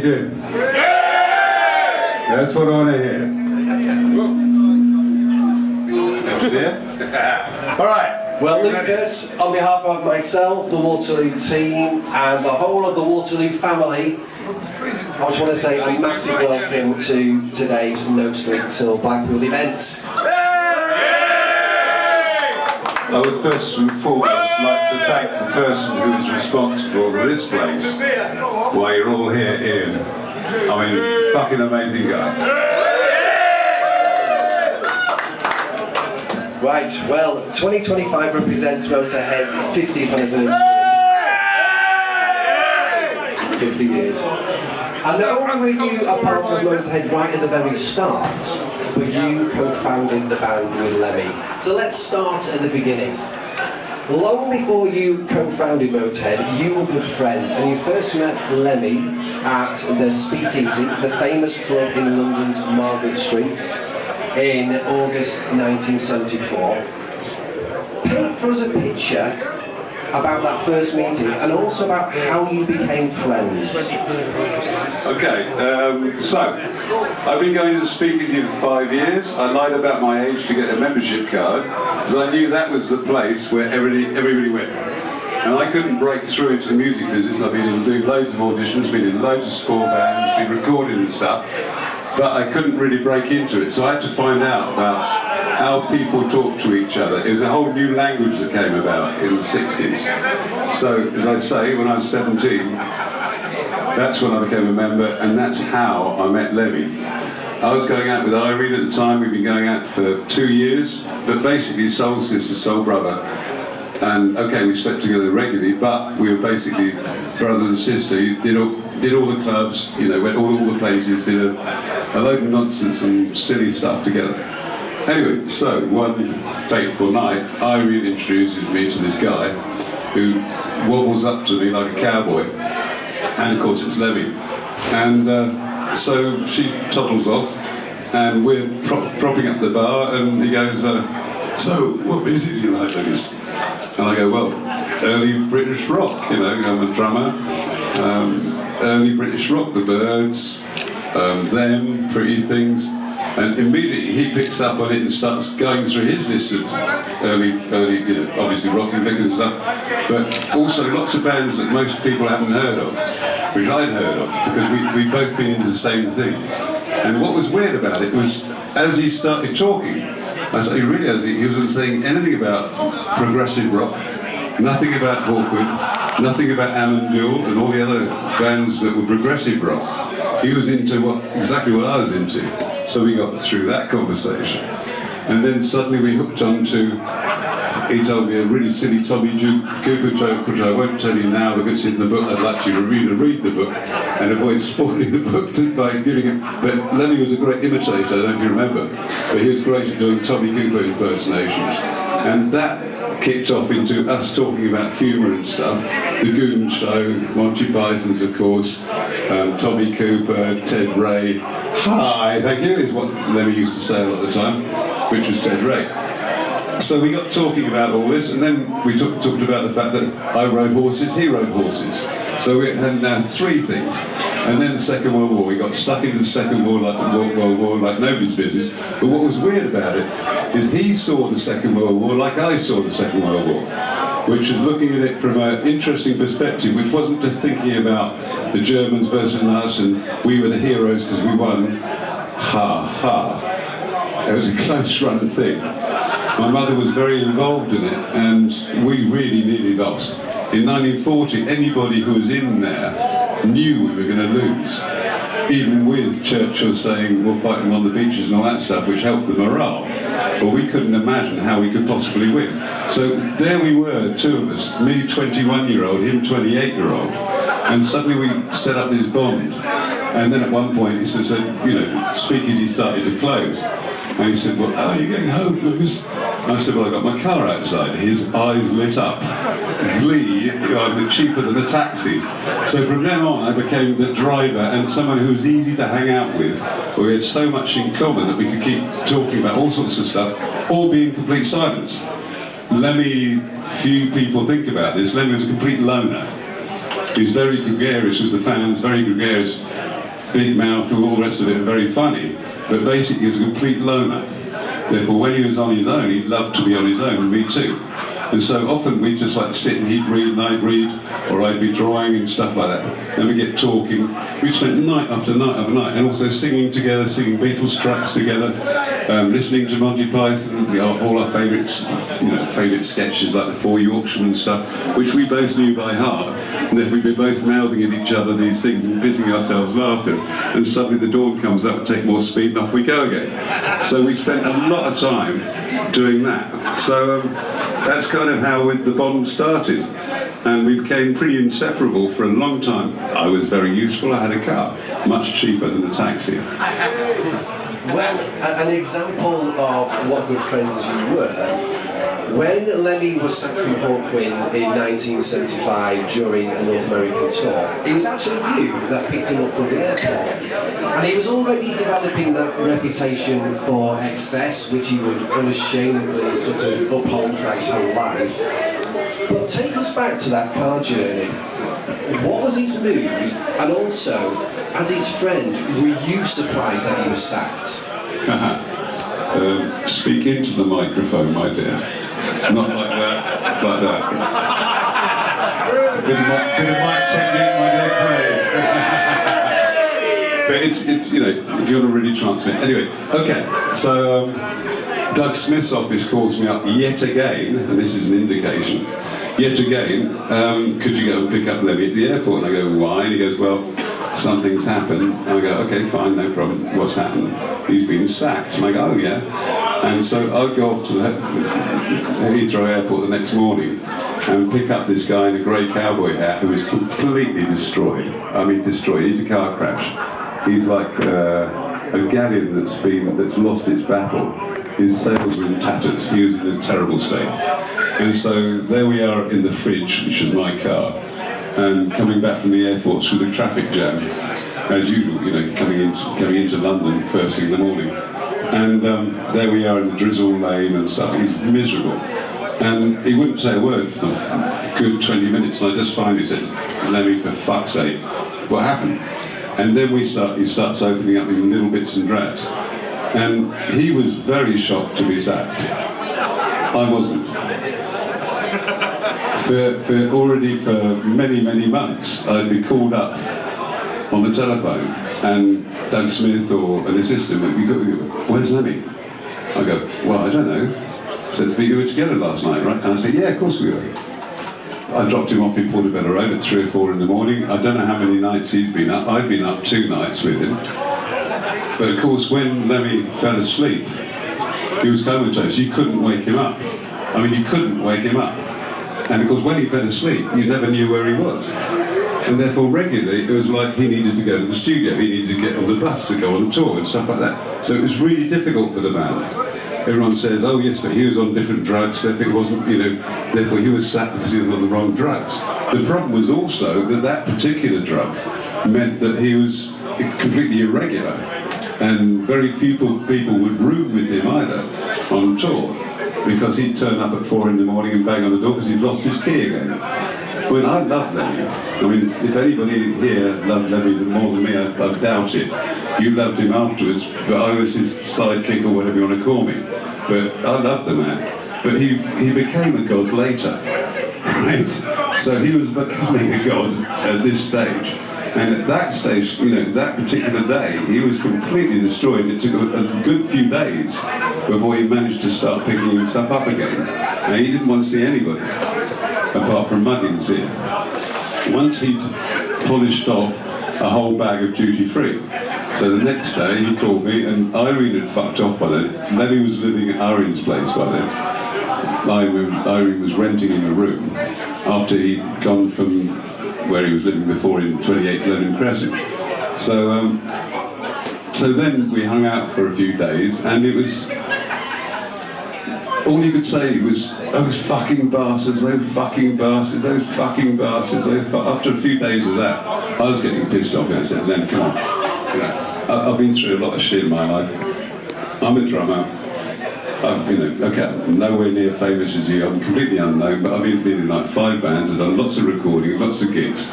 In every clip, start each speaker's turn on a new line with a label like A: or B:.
A: in. That's what I want to hear. Yeah? All right.
B: Well, Lucas, on behalf of myself, the Waterloo team, and the whole of the Waterloo family, I just want to say a massive welcome to today's No Sleep Till Blackpool event.
A: I would first and foremost like to thank the person who is responsible for this place while you're all here, Ian. I mean, fucking amazing guy.
B: Right, well, 2025 represents Motorhead's 50th anniversary. 50 years. And not only were you a part of Motorhead right at the very start, but you co-founded the band with Lemmy. So let's start at the beginning. Long before you co-founded Motorhead, you were good friends, and you first met Lemmy at the Speakeasy, the famous club in London's Margaret Street, in August 1974. Paint for us a picture about that first meeting and also about how you became friends.
A: Okay, so I've been going to the Speakeasy for 5 years. I lied about my age to get a membership card because I knew that was the place where everybody went. And I couldn't break through into the music business. I've been doing loads of auditions, been in loads of sport bands, been recording and stuff, but I couldn't really break into it. So I had to find out about how people talk to each other. It was a whole new language that came about in the 60s. So, as I say, when I was 17, that's when I became a member, and that's how I met Lemmy. I was going out with Irene at the time. We'd been going out for 2 years, but basically soul sister, soul brother. And okay, we slept together regularly, but we were basically brother and sister. You did all the clubs, you know, went all the places, did a load of nonsense and silly stuff together. Anyway, so one fateful night, Irene introduces me to this guy who wobbles up to me like a cowboy, and of course it's Lemmy. And so she toddles off, and we're propping up the bar, and he goes, so what music do you like, Lucas? And I go, well, early British rock, you know, I'm a drummer. Early British rock, the Byrds, Them, Pretty Things. And immediately he picks up on it and starts going through his list of early, you know, obviously rocking figures and stuff, but also lots of bands that most people haven't heard of, which I'd heard of, because we'd both been into the same thing. And what was weird about it was, as he started talking, I realised he wasn't saying anything about progressive rock, nothing about Hawkwind, nothing about Amandul and all the other bands that were progressive rock. He was into exactly what I was into. So we got through that conversation. And then suddenly we hooked on to, he told me a really silly Tommy Cooper joke, which I won't tell you now because it's in the book. I'd like you to read the book and avoid spoiling the book by giving him. But Lemmy was a great imitator, I don't know if you remember, but he was great at doing Tommy Cooper impersonations. And that kicked off into us talking about humour and stuff. The Goon Show, Monty Python's of course, Tommy Cooper, Ted Ray. Hi, thank you, is what Lemmy used to say a lot of the time, which was Ted Ray. So we got talking about all this, and then we talked about the fact that I rode horses, he rode horses. So we had now 3 things. And then the Second World War, we got stuck into the Second World War like nobody's business. But what was weird about it is he saw the Second World War like I saw the Second World War, which was looking at it from an interesting perspective, which wasn't just thinking about the Germans versus us and we were the heroes because we won. Ha ha. It was a close run thing. My mother was very involved in it, and we really nearly lost. In 1940, anybody who was in there knew we were going to lose, even with Churchill saying we'll fight them on the beaches and all that stuff, which helped the morale. But we couldn't imagine how we could possibly win. So there we were, 2 of us, me 21-year-old, him 28-year-old, and suddenly we set up this bond. And then at one point he said, you know, Speakeasy started to close. And he said, well, how are you getting home, Lucas? And I said, well, I got my car outside. His eyes lit up. Glee, I'm cheaper than a taxi. So from then on, I became the driver and someone who was easy to hang out with. We had so much in common that we could keep talking about all sorts of stuff, all be in complete silence. Lemmy, few people think about this. Lemmy was a complete loner. He was very gregarious with the fans, very gregarious. big mouth and all the rest of it, very funny, but basically he was a complete loner. Therefore, when he was on his own, he'd love to be on his own, and me too. And so often we'd just like sit and he'd read and I'd read, or I'd be drawing and stuff like that. Then we get talking. We spent night after night after night, and also singing together, singing Beatles tracks together, listening to Monty Python, all our favourite sketches like the Four Yorkshiremen and stuff, which we both knew by heart. And therefore we'd be both mouthing at each other these things and busying ourselves laughing. And suddenly the dawn comes up, take more speed, and off we go again. So we spent a lot of time doing that. So that's kind of how the bond started. And we became pretty inseparable for a long time. I was very useful, I had a car, much cheaper than a taxi.
B: Well, an example of what good friends you were, when Lemmy was sacked from Hawkwind in 1975 during a North American tour, it was actually you that picked him up from the airport. And he was already developing that reputation for excess, which he would unashamedly sort of uphold throughout his whole life. But take us back to that car journey. What was his mood? And also, as his friend, were you surprised that he was sacked?
A: Speak into the microphone, my dear. Not like that, like that. Bit of mic technique, my dear Craig. But it's if you want to really transmit. Anyway, okay, so Doug Smith's office calls me up yet again, and this is an indication, yet again, could you go and pick up Lemmy at the airport? And I go, why? And he goes, well, something's happened. And I go, okay, fine, no problem. What's happened? He's been sacked. And I go, oh yeah. And so I'd go off to the Heathrow airport the next morning and pick up this guy in a grey cowboy hat who is completely destroyed. I mean, destroyed. He's a car crash. He's like a galleon that's lost its battle. His sails are in tatters. He was in a terrible state. And so there we are in the fridge, which is my car, and coming back from the airport through the traffic jam, as usual, coming into London first thing in the morning. And there we are in the drizzle lane and stuff. He's miserable. And he wouldn't say a word for a good 20 minutes, and I just finally said, Lemmy, for fuck's sake, what happened? And then he starts opening up in little bits and drabs. And he was very shocked to be sacked. I wasn't. For many, many months, I'd be called up on the telephone, and Doug Smith or an assistant would be going, where's Lemmy? I go, well, I don't know. I said, but you were together last night, right? And I said, yeah, of course we were. I dropped him off in Portobello Road at 3 or 4 in the morning. I don't know how many nights he's been up. I've been up 2 nights with him. But of course, when Lemmy fell asleep, he was comatose. You couldn't wake him up. I mean, you couldn't wake him up. And of course, when he fell asleep, you never knew where he was. And therefore, regularly, it was like he needed to go to the studio, he needed to get on the bus to go on a tour and stuff like that. So it was really difficult for the band. Everyone says, oh yes, but he was on different drugs, therefore it wasn't, therefore he was sacked because he was on the wrong drugs. The problem was also that particular drug meant that he was completely irregular, and very few people would room with him either on tour, because he'd turn up at 4 in the morning and bang on the door because he'd lost his key again. Well, I love Lemmy. I mean, if anybody here loved Lemmy more than me, I doubt it. You loved him afterwards, but I was his sidekick or whatever you want to call me. But I loved the man. But he became a god later, right? So he was becoming a god at this stage. And at that stage, that particular day, he was completely destroyed. It took a good few days before he managed to start picking himself up again. And he didn't want to see anybody, apart from Muggins here. Once he'd polished off a whole bag of duty-free. So the next day he called me, and Irene had fucked off by then. Lemmy was living at Irene's place by then. Irene was renting him a room after he'd gone from where he was living before in 28 Lennon Crescent. So then we hung out for a few days, and it was all you could say was, those fucking bastards, those fucking bastards, those fucking bastards. After a few days of that, I was getting pissed off, and I said, Len, come on. I've been through a lot of shit in my life. I'm a drummer. I'm nowhere near famous as you. I'm completely unknown, but I've been in like 5 bands, I've done lots of recording, lots of gigs.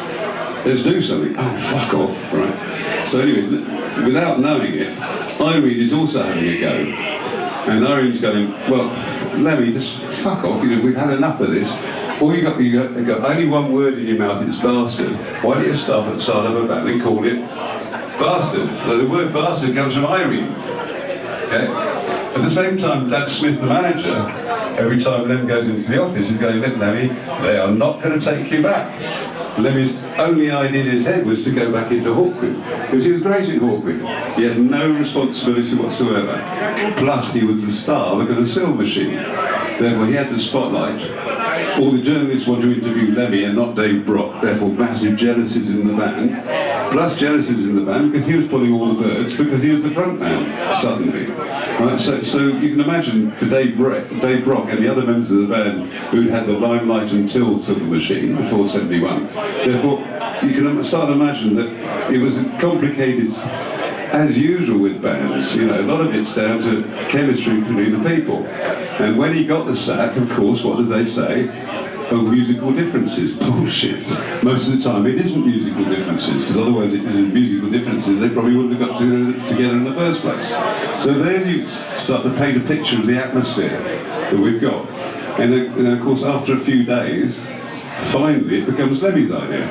A: let's do something. Oh, fuck off, right? So anyway, without knowing it, Irene is also having a go. And Irene's going, well, Lemmy, just fuck off, we've had enough of this. All you got only one word in your mouth, it's bastard. Why don't you stop at start of a band and call it bastard? So the word bastard comes from Irene. Okay? At the same time, Doug Smith, the manager, every time Lem goes into the office, is going, look, Lemmy, they are not going to take you back. Lemmy's only idea in his head was to go back into Hawkwind, because he was great in Hawkwind. He had no responsibility whatsoever. Plus, he was the star because of Silver Machine. Therefore, he had the spotlight. All the journalists want to interview Lemmy and not Dave Brock. Therefore, massive jealousies in the band. Plus, jealousies in the band because he was pulling all the birds because he was the front man suddenly. Right, so you can imagine for Dave Brock and the other members of the band who'd had the limelight until Silver Machine before '71. Therefore, you can start to imagine that it was complicated as usual with bands. A lot of it's down to chemistry between the people. And when he got the sack, of course, what did they say? Oh, musical differences. Bullshit. Most of the time it isn't musical differences, because otherwise if it isn't musical differences, they probably wouldn't have got together in the first place. So there you start to paint a picture of the atmosphere that we've got. And then of course, after a few days, finally it becomes Lemmy's idea.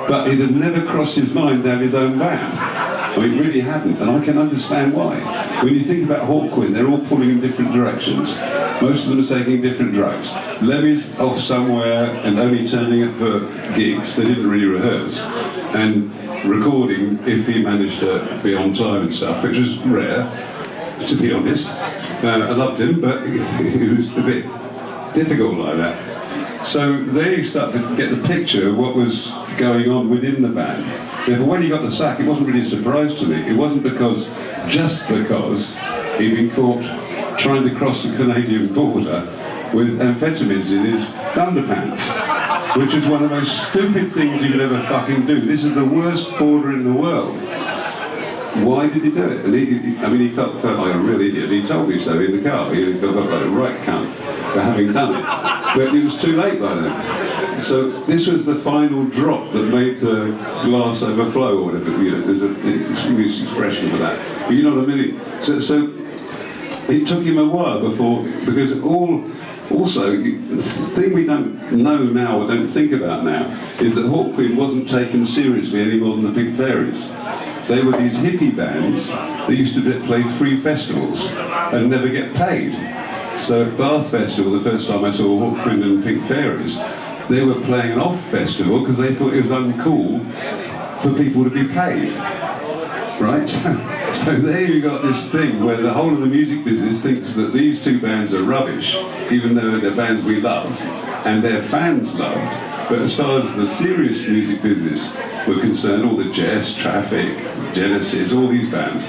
A: But it had never crossed his mind to have his own band. I mean, it really hadn't, and I can understand why. When you think about Hawkwind, they're all pulling in different directions. Most of them are taking different drugs. Lemmy's off somewhere and only turning up for gigs. They didn't really rehearse. And recording, if he managed to be on time and stuff, which was rare, to be honest. I loved him, but it was a bit difficult like that. So there you start to get the picture of what was going on within the band. Therefore, when he got the sack, it wasn't really a surprise to me. It wasn't just because he'd been caught trying to cross the Canadian border with amphetamines in his underpants, which is one of the most stupid things you could ever fucking do. This is the worst border in the world. Why did he do it? And he felt like a real idiot. He told me so in the car. He felt like a right cunt for having done it. But it was too late by then. So this was the final drop that made the glass overflow, or whatever. There's an English expression for that. But you know what I mean? So it took him a while because also, the thing we don't know now or don't think about now is that Hawkwind wasn't taken seriously any more than the Pink Fairies. They were these hippie bands that used to play free festivals and never get paid. So at Bath Festival, the first time I saw Hawkwind and Pink Fairies, they were playing an off festival because they thought it was uncool for people to be paid. Right? So there you got this thing where the whole of the music business thinks that these two bands are rubbish, even though they're bands we love and their fans loved. But as far as the serious music business were concerned, all the Jess, Traffic, Genesis, all these bands,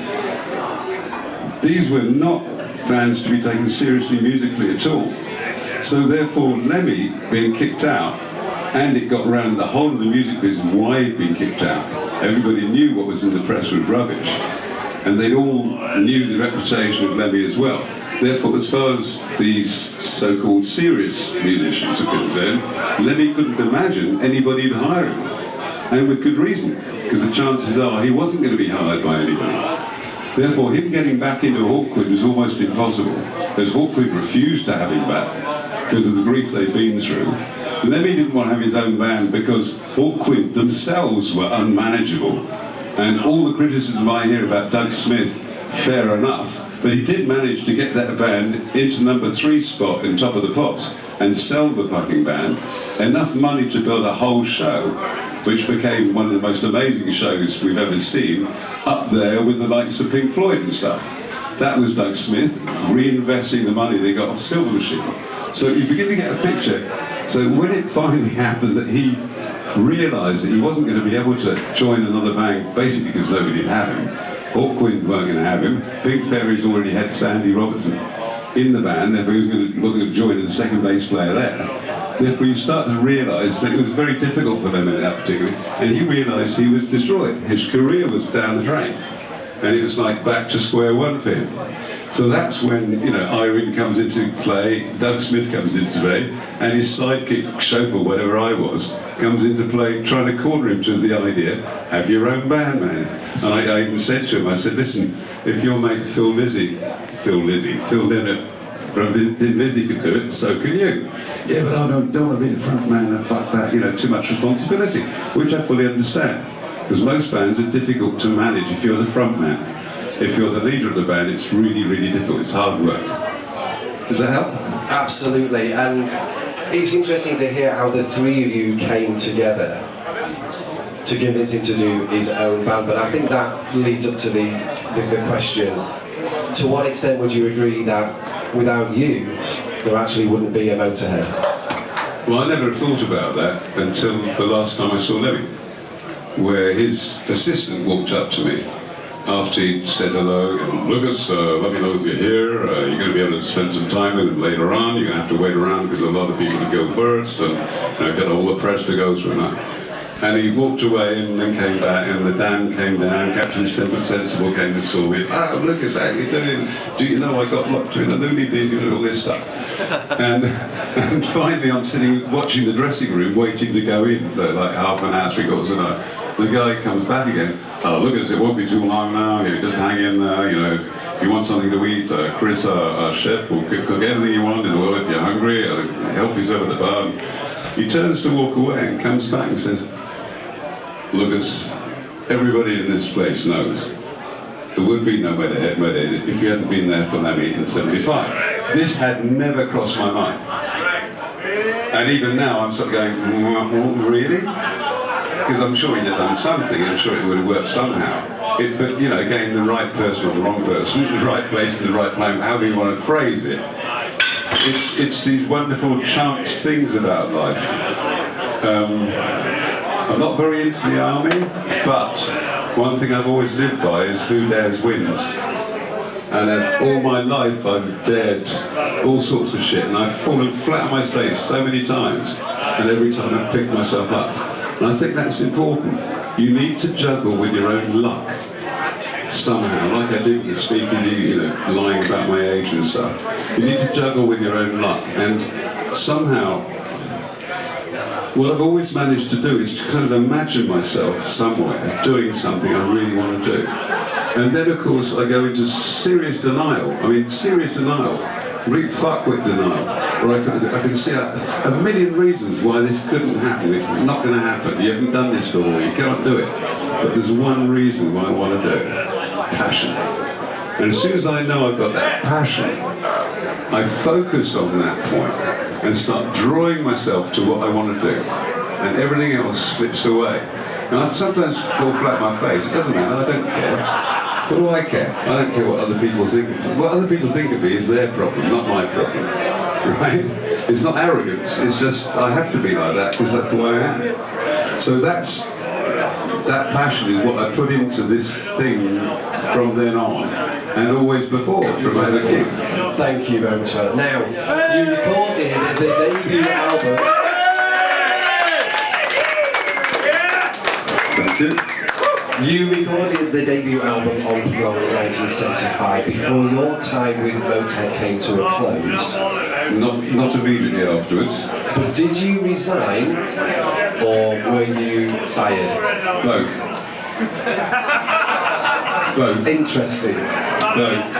A: these were not bands to be taken seriously musically at all. So therefore, Lemmy being kicked out, and it got around the whole of the music business why he'd been kicked out. Everybody knew what was in the press was rubbish, and they all knew the reputation of Lemmy as well. Therefore, as far as these so-called serious musicians are concerned, Lemmy couldn't imagine anybody would hire him, and with good reason, because the chances are he wasn't going to be hired by anybody. Therefore, him getting back into Hawkwind was almost impossible, because Hawkwind refused to have him back because of the grief they'd been through. Lemmy didn't want to have his own band because Hawkwind themselves were unmanageable. And all the criticism I hear about Doug Smith, fair enough, but he did manage to get that band into number 3 spot in Top of the Pops and sell the fucking band. Enough money to build a whole show, which became one of the most amazing shows we've ever seen, up there with the likes of Pink Floyd and stuff. That was Doug Smith reinvesting the money they got off Silver Machine. So you begin to get a picture. So when it finally happened that he realised that he wasn't going to be able to join another band, basically because nobody would have him, Hawkwind weren't going to have him, Big Fairies already had Sandy Robertson in the band, therefore he wasn't going to join as a second bass player there. Therefore you start to realise that it was very difficult for them in that particular, and he realised he was destroyed. His career was down the drain, and it was like back to square one for him. So that's when, you know, Irene comes into play, Doug Smith comes into play, and his sidekick, chauffeur, whatever I was, comes into play trying to corner him to the idea, have your own band, man. And I even said to him, I said, listen, if your mate Phil Lynott from Thin Lizzy could do it, so can you. Yeah, but I don't want to be the front man and fuck that, you know, too much responsibility, which I fully understand. Because most bands are difficult to manage if you're the front man. If you're the leader of the band, it's really, really difficult. It's hard work. Does that help?
B: Absolutely, and it's interesting to hear how the three of you came together to convince him to do his own band. But I think that leads up to the question: to what extent would you agree that without you, there actually wouldn't be a Motorhead?
A: Well, I never thought about that until the last time I saw Lemmy, where his assistant walked up to me after he said hello, Lucas, let me know that you're here, you're going to be able to spend some time with him later on, you're going to have to wait around because a lot of people go first, and you know, get all the press to go through that. And he walked away and then came back, and the dam came down, Captain Simple Sensible came and saw me, Lucas, how you doing? Do you know I got locked in a loony bin and all this stuff? And finally I'm sitting watching the dressing room, waiting to go in for like half an hour, 3/4 of an hour. The guy comes back again. Lucas, it won't be too long now. You just hang in there. You know, if you want something to eat, Chris, our chef, will cook anything you want in the world. If you're hungry, help yourself at the bar. He turns to walk away and comes back and says, Lucas, everybody in this place knows there would be no Motorhead if you hadn't been there for Lemmy in '75. This had never crossed my mind. And even now, I'm sort of going, really? Because I'm sure he'd have done something, I'm sure it would have worked somehow. But, you know, again, the right person or the wrong person, the right place and the right time, however you want to phrase it. It's these wonderful chance things about life. I'm not very into the army, but one thing I've always lived by is who dares wins. And all my life I've dared all sorts of shit, and I've fallen flat on my face so many times, and every time I've picked myself up. And I think that's important. You need to juggle with your own luck somehow, like I did with the speaking, you know, lying about my age and stuff. You need to juggle with your own luck, and somehow, what I've always managed to do is to kind of imagine myself somewhere doing something I really want to do. And then, of course, I go into serious denial. I mean, serious denial. Real fuckwit denial. Or I can see a million reasons why this couldn't happen. It's not going to happen. You haven't done this before. You can't do it. But there's one reason why I want to do it. Passion. And as soon as I know I've got that passion, I focus on that point and start drawing myself to what I want to do. And everything else slips away. And I sometimes fall flat on my face. It doesn't matter. I don't care. What do I care? I don't care what other people think of me. What other people think of me is their problem, not my problem. Right? It's not arrogance, it's just I have to be like that because that's the way I am. So that passion is what I put into this thing from then on and always before, from as a kid.
B: Thank you very much. Now, you recorded the debut album.
A: Thank you.
B: You recorded the debut album on Pro in 1975 before your time with Motorhead came to a close.
A: Not immediately afterwards.
B: But did you resign or were you fired?
A: Both. Both.
B: Interesting.
A: Both.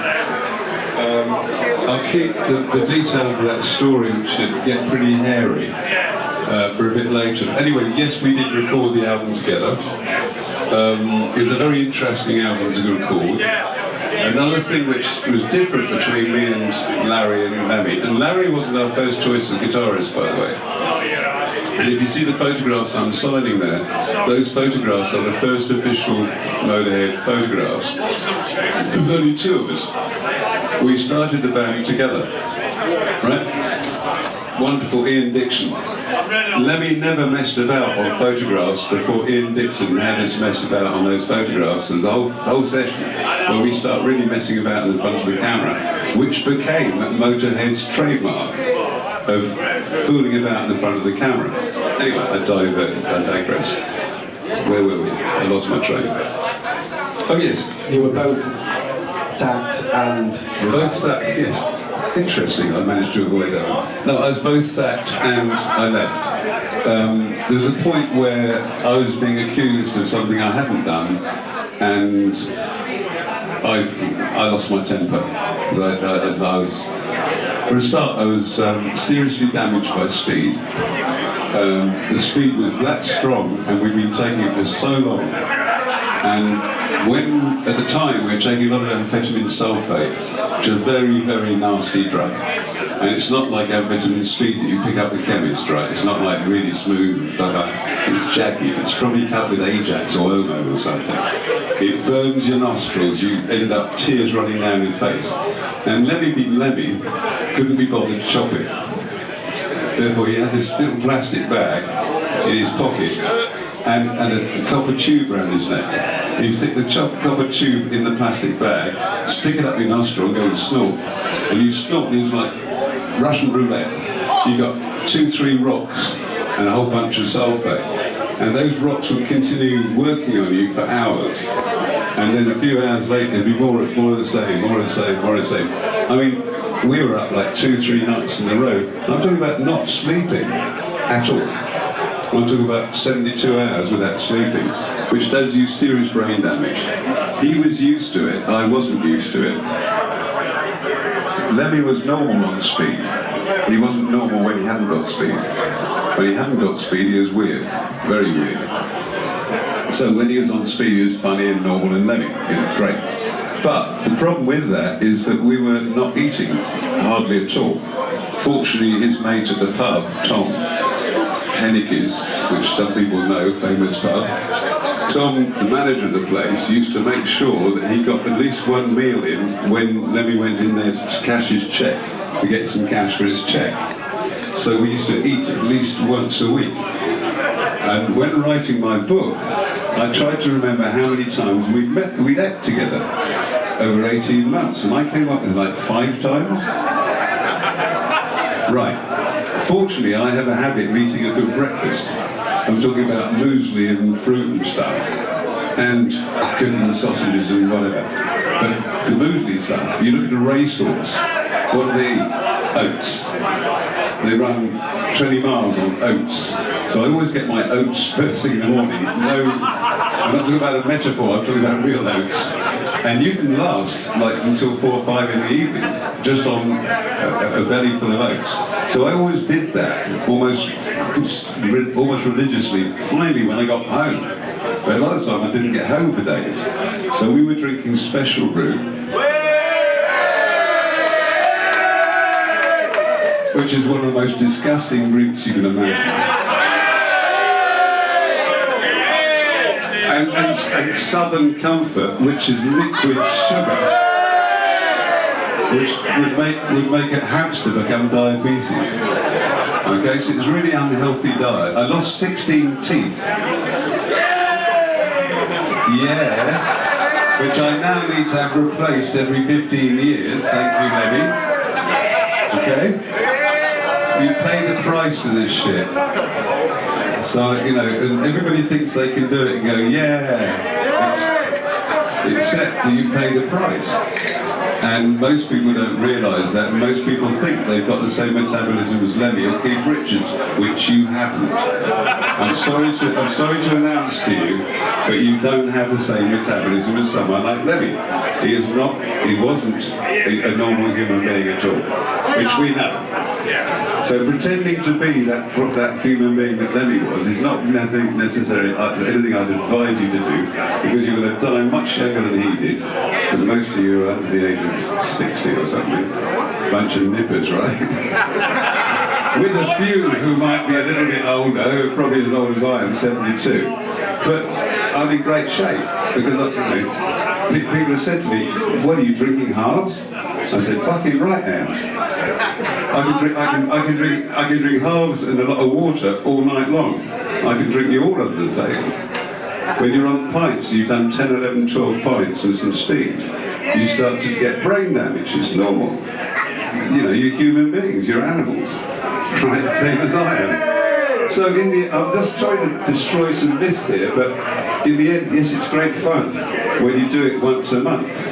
A: I'll keep the details of that story, which should get pretty hairy, for a bit later. Anyway, yes, we did record the album together. It was a very interesting album to record. Another thing which was different between me and Larry and Lemmy, and Larry wasn't our first choice of guitarist, by the way. And if you see the photographs I'm signing there, those photographs are the first official Motorhead photographs. There's only two of us. We started the band together, right? Wonderful Ian Dixon. Lemmy never messed about on photographs before Ian Dixon had us mess about on those photographs. There's a whole session where we start really messing about in front of the camera, which became Motorhead's trademark of fooling about in front of the camera. Anyway, I digress. Where were we? I lost my train. Oh yes.
B: You were both sacked and
A: Both sacked, yes. Interesting, I managed to avoid that one. No, I was both sacked and I left. There was a point where I was being accused of something I hadn't done, and I lost my temper. I was, for a start, I was seriously damaged by speed. The speed was that strong, and we'd been taking it for so long. And when, at the time, we were taking a lot of amphetamine sulfate, which is a very, very nasty drug. And it's not like amphetamine speed that you pick up the chemist, right? It's not like really smooth and stuff like that. It's jaggy. It's probably cut with Ajax or Omo or something. It burns your nostrils. You end up tears running down your face. And Lemmy being Lemmy couldn't be bothered to chop it. Therefore, he had this little plastic bag in his pocket and a copper tube around his neck. You stick the copper tube in the plastic bag, stick it up your nostril and go and snort. And you snort, and it's like Russian roulette. You got 2-3 rocks and a whole bunch of sulfate. And those rocks would continue working on you for hours. And then a few hours later, it'd be more of the same, more of the same, more of the same. I mean, we were up like 2-3 nights in a row. I'm talking about not sleeping at all. I'm talking about 72 hours without sleeping, which does you serious brain damage. He was used to it, I wasn't used to it. Lemmy was normal on speed. He wasn't normal when he hadn't got speed. When he hadn't got speed, he was weird, very weird. So when he was on speed, he was funny and normal and Lemmy. He was great. But the problem with that is that we were not eating, hardly at all. Fortunately, his mate at the pub, Tom Hennike's, which some people know, famous pub, Tom, the manager of the place, used to make sure that he got at least one meal in when Lemmy went in there to cash his cheque, to get some cash for his cheque. So we used to eat at least once a week. And when writing my book, I tried to remember how many times we'd ate together over 18 months, and I came up with like 5 times. Right. Fortunately, I have a habit of eating a good breakfast. I'm talking about muesli and fruit and stuff, and cooking the sausages and whatever. But the muesli stuff, you look at a racehorse, what do they eat? Oats. They run 20 miles on oats. So I always get my oats first thing in the morning. No, I'm not talking about a metaphor, I'm talking about real oats. And you can last like until 4 or 5 in the evening, just on a belly full of oats. So I always did that, almost religiously, finally when I got home. But a lot of the time I didn't get home for days. So we were drinking special brew, which is one of the most disgusting drinks you can imagine. And Southern Comfort, which is liquid sugar, which would make a hamster become diabetes. Okay, so it's a really unhealthy diet. I lost 16 teeth. Yeah, which I now need to have replaced every 15 years. Thank you, Lemmy. Okay, you pay the price for this shit. So, you know, and everybody thinks they can do it and go, yeah, except that you pay the price. And most people don't realise that, and most people think they've got the same metabolism as Lemmy or Keith Richards, which you haven't. I'm sorry to announce to you, but you don't have the same metabolism as someone like Lemmy. He wasn't a normal human being at all, which we know. So pretending to be that human being that Lemmy was is not nothing necessarily anything I'd advise you to do, because you're going to die much younger than he did, because most of you are under the age of 60 or something. Bunch of nippers, right? With a few who might be a little bit older, who are probably as old as I am, 72. But I'm in great shape, because people have said to me, what are you drinking, halves? I said, fucking right I am. I can drink halves and a lot of water all night long. I can drink you all under the table. When you're on pints, you've done 10, 11, 12 pints and some speed, you start to get brain damage. It's normal. You know, you're human beings, you're animals. Right, same as I am. So I'm just trying to destroy some myths here, but in the end, yes, it's great fun when you do it once a month.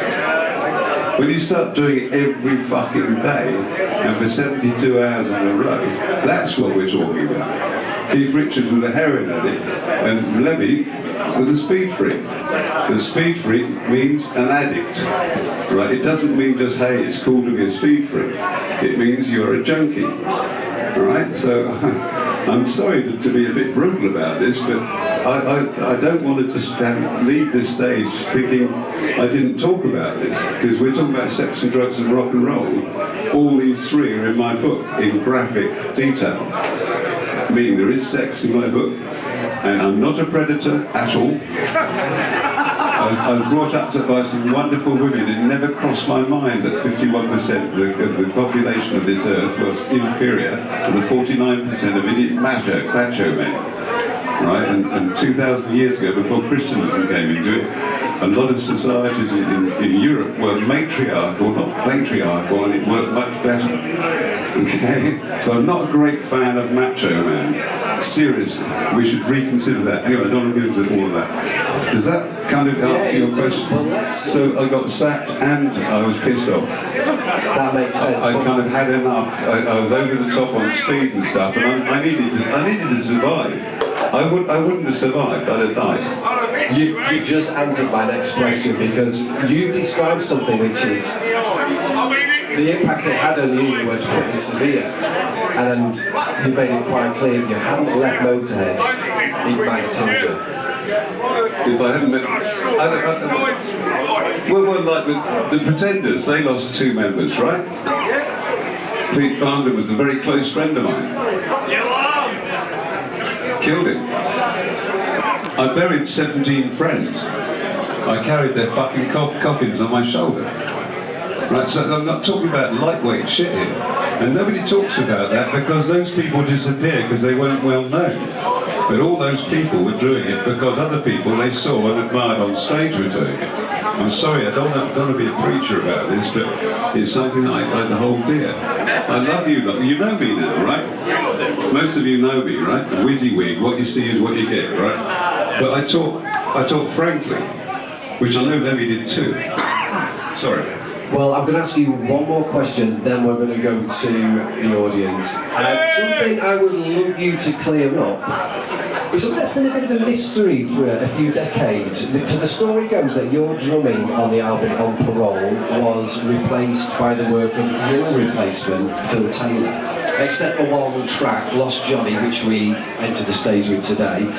A: When you start doing it every fucking day and for 72 hours in a row, that's what we're talking about. Keith Richards was a heroin addict and Lemmy was a speed freak. The speed freak means an addict. Right? It doesn't mean just, hey, it's cool to be a speed freak. It means you're a junkie. Right? So I'm sorry to be a bit brutal about this, but I don't want to just leave this stage thinking I didn't talk about this, because we're talking about sex and drugs and rock and roll. All these three are in my book in graphic detail. Meaning there is sex in my book, and I'm not a predator at all. I was brought up by some wonderful women. It never crossed my mind that 51% of the population of this earth was inferior to the 49% of idiot macho men. Right? And 2,000 years ago, before Christianism came into it, a lot of societies in Europe were matriarchal, not patriarchal, and it worked much better. Okay? So I'm not a great fan of macho man. Seriously, we should reconsider that. Anyway, I don't want to get into all of that. Does that kind of answer your question?
B: Well,
A: so I got sacked and I was pissed off.
B: That makes sense.
A: I kind of had enough. I was over the top on speed and stuff, and I needed to survive. I wouldn't have survived. I'd have died.
B: You just answered my next question, because you described something which is the impact it had on you was pretty severe, and you made it quite clear if you hadn't left Motorhead, it might have killed you.
A: If I hadn't met... Well, like the Pretenders, they lost two members, right? Pete Farndon was a very close friend of mine. Killed him. I buried 17 friends. I carried their fucking coffins on my shoulder. Right, so I'm not talking about lightweight shit here. And nobody talks about that because those people disappear because they weren't well known. But all those people were doing it because other people they saw and admired on stage were doing it. I'm sorry, I don't want to be a preacher about this, but it's something I hold dear. I love you, you know me now, right? Most of you know me, right? A WYSIWYG, what you see is what you get, right? But I talk frankly, which I know Lemmy did too. Sorry.
B: Well, I'm going to ask you one more question, then we're going to go to the audience. Something I would love you to clear up is something that's been a bit of a mystery for a few decades, because the story goes that your drumming on the album On Parole was replaced by the work of your replacement, Phil Taylor. Except for one track, Lost Johnny, which we entered the stage with today.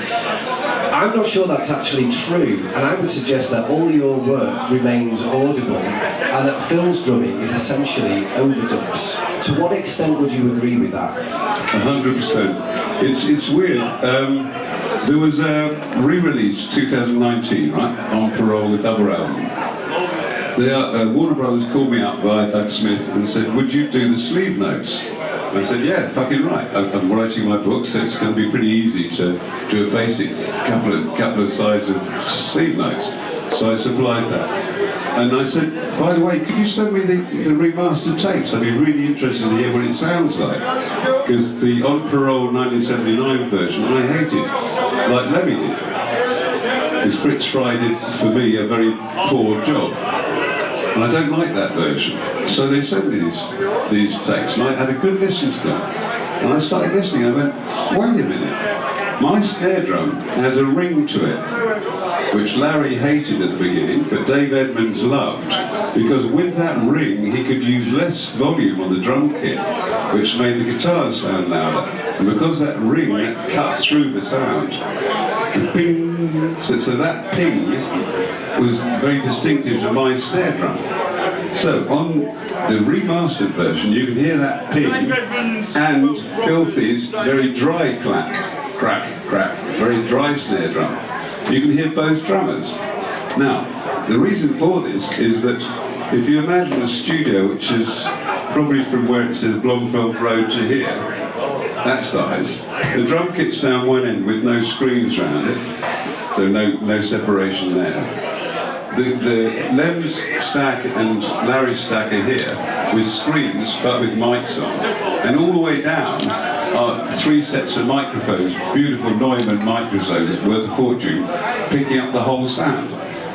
B: I'm not sure that's actually true, and I would suggest that all your work remains audible, and that Phil's drumming is essentially overdubs. To what extent would you agree with that?
A: 100%. It's weird. There was a re-release 2019, right, On Parole, the double album. Warner Brothers called me up via Doug Smith and said, would you do the sleeve notes? I said, yeah, fucking right. I'm writing my book, so it's going to be pretty easy to do a basic couple of sides of sleeve notes. So I supplied that. And I said, by the way, could you send me the remastered tapes? I'd be really interested to hear what it sounds like. Because the On Parole 1979 version, I hated, like Lemmy did. Because Fritz Frey did, for me, a very poor job. And I don't like that version. So they sent me these tapes, and I had a good listen to them. And I started listening, I went, wait a minute, my snare drum has a ring to it, which Larry hated at the beginning, but Dave Edmunds loved, because with that ring, he could use less volume on the drum kit, which made the guitars sound louder. And because that ring, that cut through the sound, and ping, so that ping was very distinctive to my snare drum. So on the remastered version, you can hear that ping and Filthy's very dry crack, very dry snare drum. You can hear both drummers. Now, the reason for this is that if you imagine a studio which is probably from where it says Blomfeld Road to here, that size, the drum kit's down one end with no screens around it, so no separation there. The Lem's stack and Larry's stack are here with screens but with mics on, and all the way down are 3 sets of microphones, beautiful Neumann microphones worth a fortune, picking up the whole sound.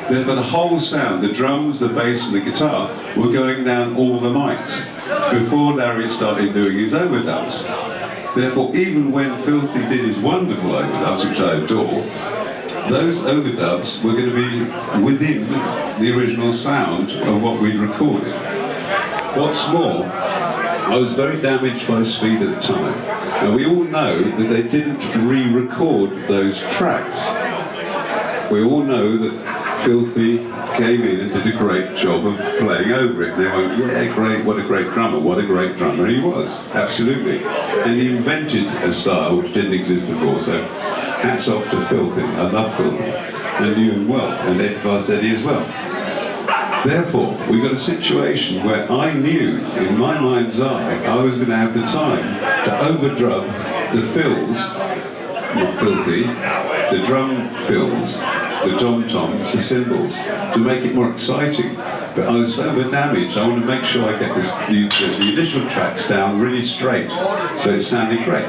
A: Therefore the whole sound, the drums, the bass and the guitar, were going down all the mics before Larry started doing his overdubs. Therefore, even when Filthy did his wonderful overdubs, which I adore, those overdubs were going to be within the original sound of what we'd recorded. What's more, I was very damaged by speed at the time. And we all know that they didn't re-record those tracks. We all know that Filthy came in and did a great job of playing over it. And they went, yeah, great, what a great drummer, what a great drummer. He was, absolutely. And he invented a style which didn't exist before, so hats off to Filthy. I love Filthy. And knew him well, and Ed Fast Eddie as well. Therefore, we got a situation where I knew, in my mind's eye, I was going to have the time to overdub the fills, not Filthy, the drum fills, the tom-toms, the cymbals, to make it more exciting. But I was so damaged, I want to make sure I get the initial tracks down really straight, so it sounded great.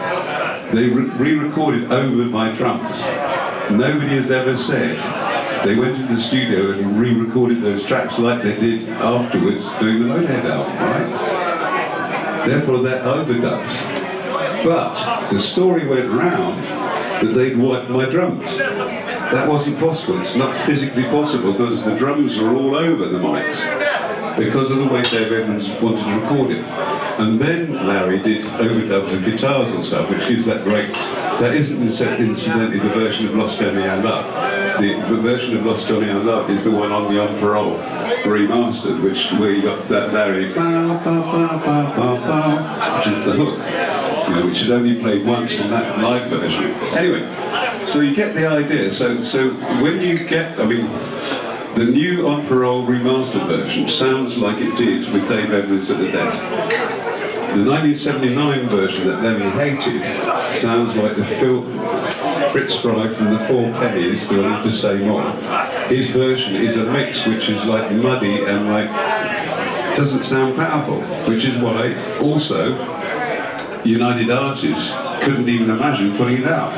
A: They re-recorded over my drums. Nobody has ever said they went into the studio and re-recorded those tracks like they did afterwards doing the Motorhead album, right? Therefore they're overdubs. But the story went round that they'd wiped my drums. That wasn't possible. It's not physically possible because the drums were all over the mics because of the way Dave Edmunds wanted to record it. And then Larry did overdubs of guitars and stuff, which gives that great... That isn't incidentally the version of Lost Johnny I Love. The version of Lost Johnny I Love is the one on the On Parole remastered, where you got that Larry, bow, bow, bow, bow, bow, bow, which is the hook, you know, which is only played once in that live version. Anyway, so you get the idea. So when you get, I mean, the new On Parole remastered version sounds like it did with Dave Edmunds at the desk. The 1979 version that Lemmy hated sounds like the Fritz Fry from the Four Pennies, do I need to say more? His version is a mix which is like muddy and like doesn't sound powerful, which is why also United Artists couldn't even imagine putting it out.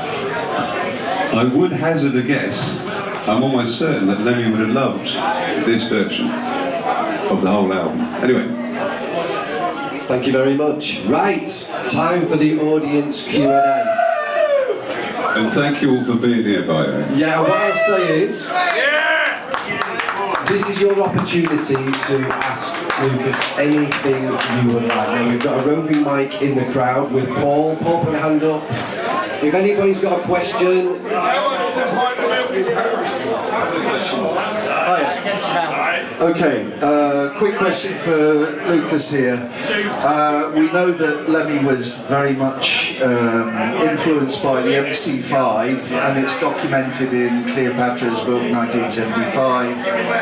A: I would hazard a guess, I'm almost certain that Lemmy would have loved this version of the whole album. Anyway.
B: Thank you very much. Right, time for the audience Q&A.
A: And thank you all for being here, by the way.
B: Yeah, what I'll say is, this is your opportunity to ask Lucas anything you would like. Now we've got a roving mic in the crowd with Paul. Paul, put a hand up. If anybody's got a question...
C: Okay, quick question for Lucas here. We know that Lemmy was very much influenced by the MC5, and it's documented in Cleopatra's book 1975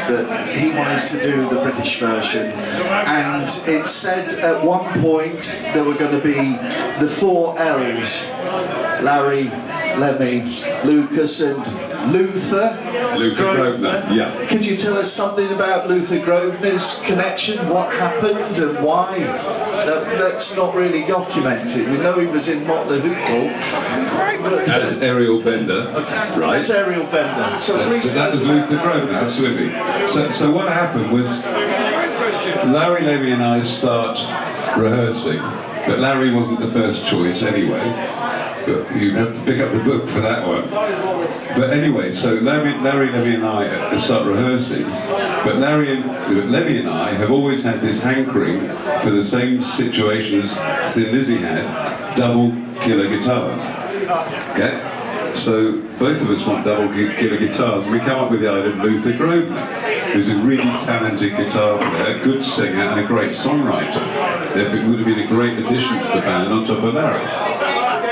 C: that he wanted to do the British version. And it said at one point there were going to be the 4 L's: Larry, Lemmy, Lucas and Luther.
A: Luther Grosvenor, yeah.
C: Could you tell us something about Luther Grosvenor's connection? What happened and why? That's not really documented. We know he was in Motley Crue.
A: As Ariel Bender,
C: okay.
A: Right?
C: As Ariel Bender. So please
A: that was Luther Grosvenor, absolutely. So what happened was Larry, Lemmy and I start rehearsing, but Larry wasn't the first choice anyway. But you have to pick up the book for that one. But anyway, so Lemmy and I start rehearsing, but Lemmy and I have always had this hankering for the same situation as Thin Lizzy had, double killer guitars. Okay? So both of us want double killer guitars, and we come up with the idea of Luther Grosvenor, who's a really talented guitar player, good singer, and a great songwriter. Therefore, it would have been a great addition to the band on top of Larry.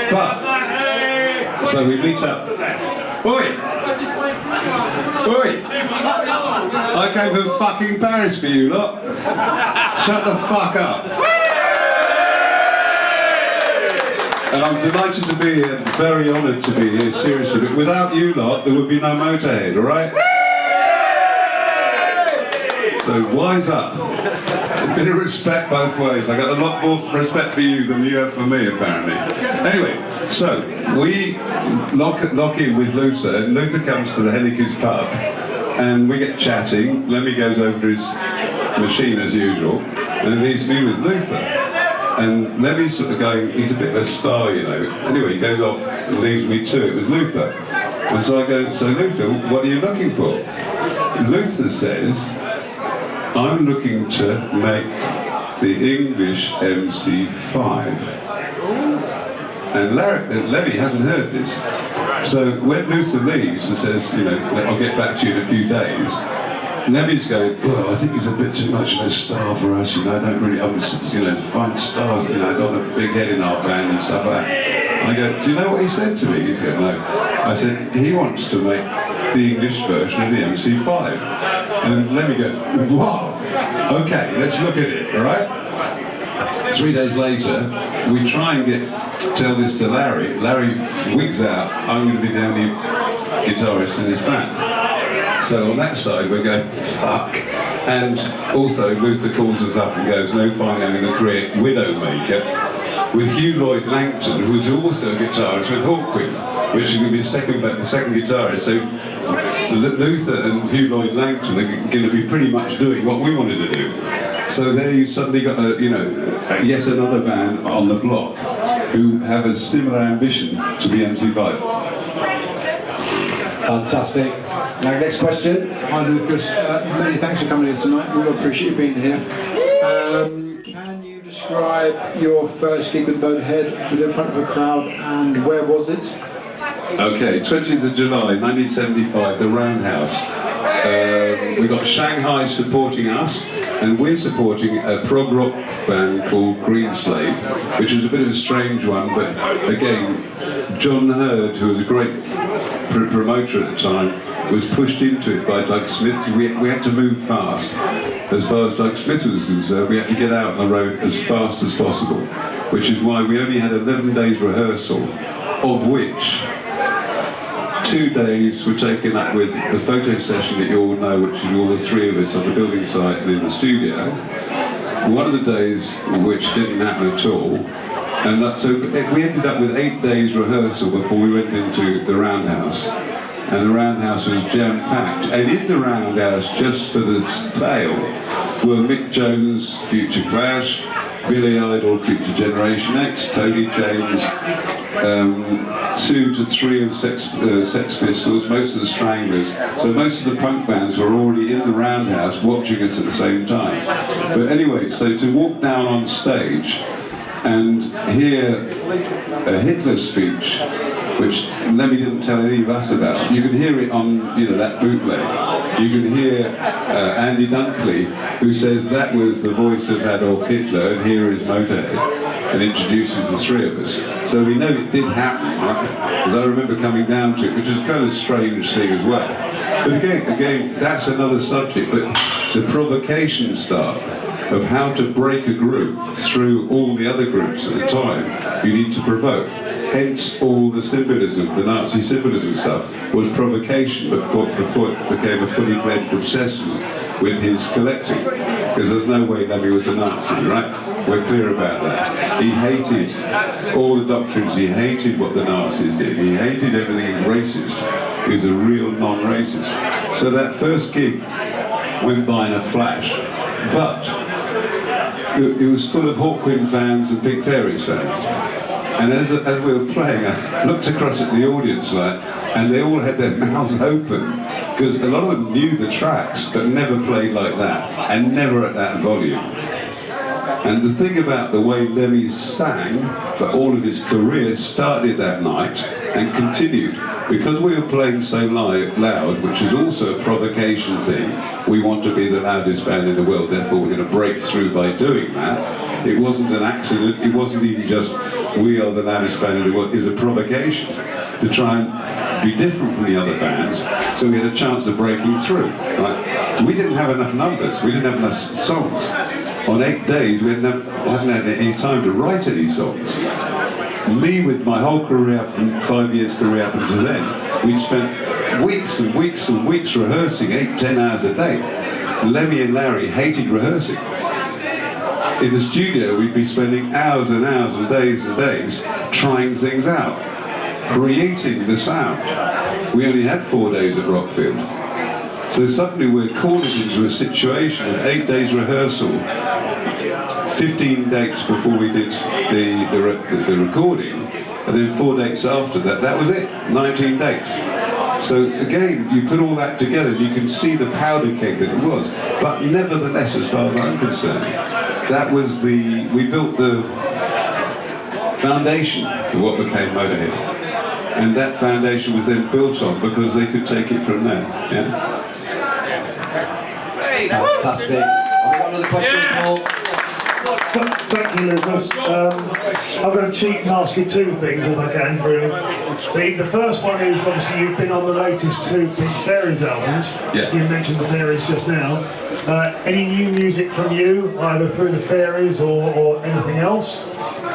A: But, so we meet up. Oi! Oi! I came from fucking Paris for you lot. Shut the fuck up. And I'm delighted to be here, very honoured to be here, seriously. But without you lot, there would be no Motorhead, alright? So wise up. A bit of respect both ways. I got a lot more respect for you than you have for me, apparently. Anyway, so we lock in with Luther, and Luther comes to the Henniker's pub, And we get chatting. Lemmy goes over to his machine as usual, and leaves me with Luther. And Lemmy's sort of going, he's a bit of a star, you know. Anyway, he goes off and leaves me to it with Luther. And so I go, so Luther, what are you looking for? Luther says, I'm looking to make the English MC5. And Lemmy hasn't heard this. So when Luther leaves and says, you know, I'll get back to you in a few days, Lemmy's going, well, I think he's a bit too much of a star for us, you know, I don't really, you know, find stars, you know, I've got a big head in our band and stuff like that. I go, do you know what he said to me? He's going, no. I said, he wants to make the English version of the MC5. And Lemmy goes, wow, okay, let's look at it, all right? 3 days later, we try and tell this to Larry. Larry wigs out, I'm going to be the only guitarist in this band. So on that side, we're going, fuck. And also, Luther calls us up and goes, no, fine, I'm going to create Widowmaker with Hugh Lloyd Langton, who's also a guitarist with Hawkwind, which is going to be the second guitarist. So Luther and Hugh Lloyd Langton are going to be pretty much doing what we wanted to do. So there you suddenly got, yet another band on the block who have a similar ambition to be MC5.
B: Fantastic. Now, next question.
D: Hi Lucas, many thanks for coming here tonight. We appreciate you being here. Can you describe your first gig with Motorhead in front of a crowd, and where was it?
A: Okay, 20th of July 1975, the Roundhouse. We got Shanghai supporting us, and we're supporting a prog rock band called Greenslade, which was a bit of a strange one, but again, John Hurd, who was a great promoter at the time, was pushed into it by Doug Smith, because we had to move fast. As far as Doug Smith was concerned, we had to get out on the road as fast as possible, which is why we only had 11 days rehearsal, of which 2 days were taken up with the photo session that you all know, which is all the three of us on the building site and in the studio. One of the days which didn't happen at all, and so we ended up with 8 days rehearsal before we went into the Roundhouse. And the Roundhouse was jam-packed. And in the Roundhouse, just for the tail, were Mick Jones, Future Clash, Billy Idol, Future Generation X, Tony James, 2 to 3 of Sex Pistols, most of the Stranglers. So most of the punk bands were already in the Roundhouse watching us at the same time. But anyway, so to walk down on stage and hear a Hitler speech, which Lemmy didn't tell any of us about. You can hear it on, that bootleg. You can hear Andy Dunkley, who says that was the voice of Adolf Hitler, and here is Motorhead, and introduces the three of us. So we know it did happen, right? Because I remember coming down to it, which is kind of a strange thing as well. But again, that's another subject. But the provocation start of how to break a group through all the other groups at the time, you need to provoke. Hence all the symbolism, the Nazi symbolism stuff, was provocation before it became a fully fledged obsession with his collecting. Because there's no way Lemmy was a Nazi, right? We're clear about that. He hated all the doctrines, he hated what the Nazis did, he hated everything racist. He was a real non-racist. So that first gig went by in a flash, but it was full of Hawkwind fans and Big Fairies fans. And as we were playing, I looked across at the audience, and they all had their mouths open, because a lot of them knew the tracks, but never played like that, and never at that volume. And the thing about the way Lemmy sang for all of his career started that night and continued. Because we were playing so loud, which is also a provocation thing, we want to be the loudest band in the world, therefore we're going to break through by doing that. It wasn't an accident, it wasn't even just we are the loudest band in the world, it's a provocation to try and be different from the other bands, so we had a chance of breaking through. Right? We didn't have enough numbers, we didn't have enough songs. On 8 days we hadn't had any time to write any songs. Me, with my whole career, 5 years career up until then, we spent weeks and weeks and weeks rehearsing, 8-10 hours a day. Lemmy and Larry hated rehearsing. In the studio, we'd be spending hours and hours and days trying things out, creating the sound. We only had 4 days at Rockfield. So suddenly we're cornered into a situation of 8 days rehearsal, 15 dates before we did the recording, and then 4 dates after that. That was it, 19 dates. So again, you put all that together and you can see the powder keg that it was. But nevertheless, as far as I'm concerned, that was we built the foundation of what became Motorhead. And that foundation was then built on because they could take it from there. Yeah?
B: Fantastic. Have we got another question, Paul?
E: Thank you, Lucas. I'm going to cheat and ask you two things if I can, really. The first one is, obviously, you've been on the latest two Pink Fairies albums.
A: Yeah.
E: You mentioned the Fairies just now. Any new music from you, either through the Fairies or anything else?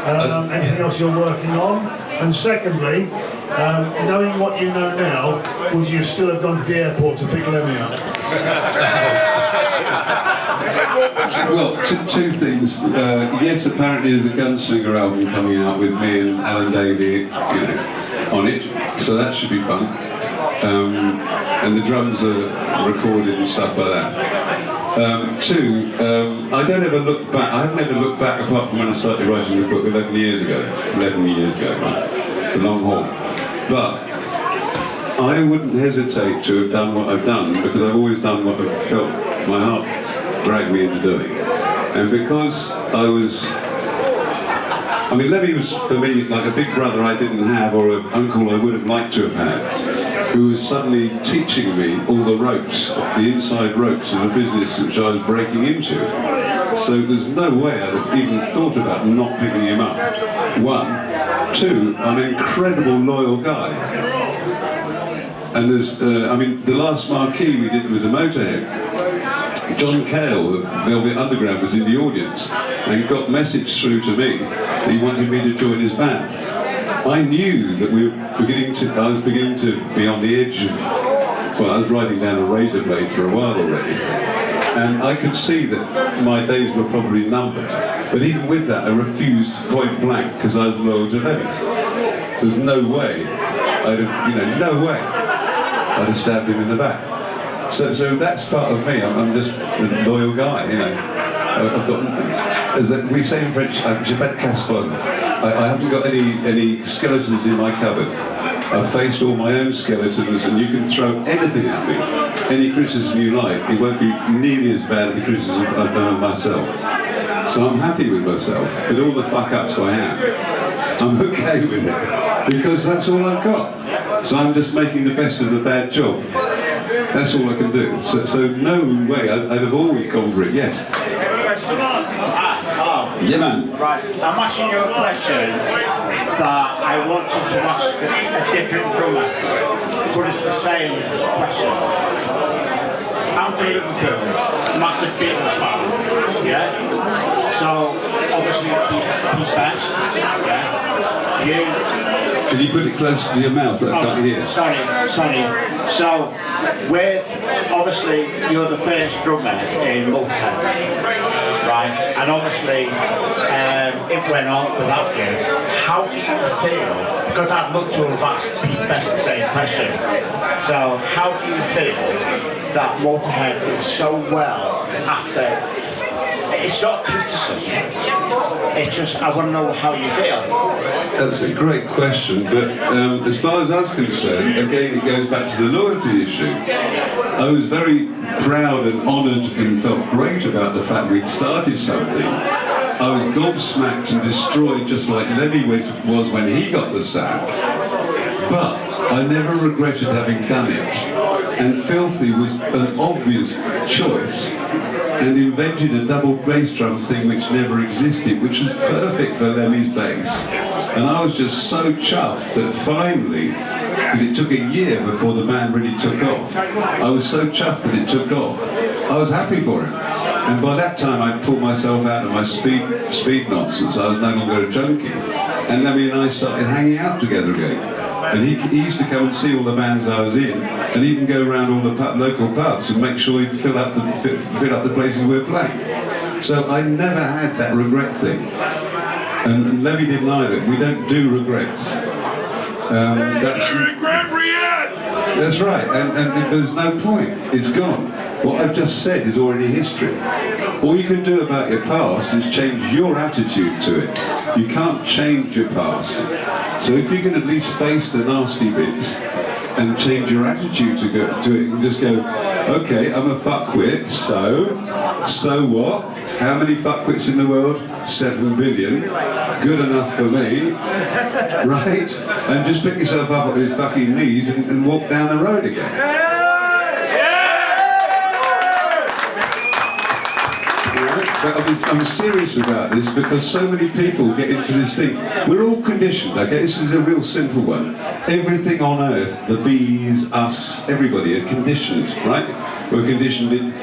E: Anything else you're working on? And secondly, knowing what you know now, would you still have gone to the airport to pick Lemmy up?
A: Well, two things. Yes, apparently there's a Gunslinger album coming out with me and Alan Davey, on it, so that should be fun. And the drums are recorded and stuff like that. Two, I don't ever look back. I've never looked back apart from when I started writing the book 11 years ago. 11 years ago, right? The long haul. But I wouldn't hesitate to have done what I've done because I've always done what I felt my heart dragged me into doing. And because Lemmy was for me like a big brother I didn't have or an uncle I would have liked to have had, who was suddenly teaching me all the ropes, the inside ropes of a business which I was breaking into. So there's no way I'd have even thought about not picking him up. One. Two, I'm an incredible loyal guy. And there's, the last marquee we did with the Motorhead, John Cale of Velvet Underground was in the audience and got a message through to me that he wanted me to join his band. I knew that I was beginning to be on the edge of, I was riding down a razor blade for a while already. And I could see that my days were probably numbered. But even with that, I refused point blank because I was loyal to Lemmy. So there's no way I'd have stabbed him in the back. So that's part of me. I'm just a loyal guy, I've got, as we say in French, j'ai pas de casserole. I haven't got any skeletons in my cupboard. I've faced all my own skeletons, and you can throw anything at me, any criticism you like. It won't be nearly as bad as the criticism I've done of myself. So I'm happy with myself, with all the fuck-ups I am. I'm okay with it, because that's all I've got. So I'm just making the best of the bad job. That's all I can do. So no way, I'd have always gone for it, yes. Yeah, man.
F: Right, I'm asking you a question that I wanted to ask a different drummer, but it's the same question. I'm from Liverpool, massive Beatles fan, yeah? So, obviously, he's best, yeah?
A: Can you put it closer to your mouth that I can't hear?
F: Sorry. So, obviously, you're the first drummer in Motorhead, right? And obviously, it went on without you. How do you feel? Because I'd love to have asked Pete Best the same question. So, how do you feel that Motorhead did so well after? It's not criticism. It's just, I want to know how you feel.
A: That's a great question, but as far as I was concerned, again it goes back to the loyalty issue. I was very proud and honoured and felt great about the fact we'd started something. I was gobsmacked and destroyed just like Lemmy was when he got the sack. But I never regretted having done it. And Filthy was an obvious choice. And invented a double bass drum thing which never existed, which was perfect for Lemmy's bass. And I was just so chuffed that finally, because it took a year before the band really took off, I was so chuffed that it took off. I was happy for him. And by that time I'd pulled myself out of my speed nonsense. I was no longer a junkie. And Lemmy and I started hanging out together again. And he used to come and see all the bands I was in, and even go around all the local pubs and make sure he'd fill up the places we were playing. So I never had that regret thing. And Lemmy didn't either. We don't do regrets. That's regret, That's right, and there's no point. It's gone. What I've just said is already history. All you can do about your past is change your attitude to it. You can't change your past. So if you can at least face the nasty bits and change your attitude to it and just go, okay, I'm a fuckwit, so what? How many fuckwits in the world? 7 billion. Good enough for me. Right? And just pick yourself up on his fucking knees and walk down the road again. But I'm serious about this because so many people get into this thing. We're all conditioned, okay? This is a real simple one. Everything on earth, the bees, us, everybody are conditioned, right? We're conditioned in...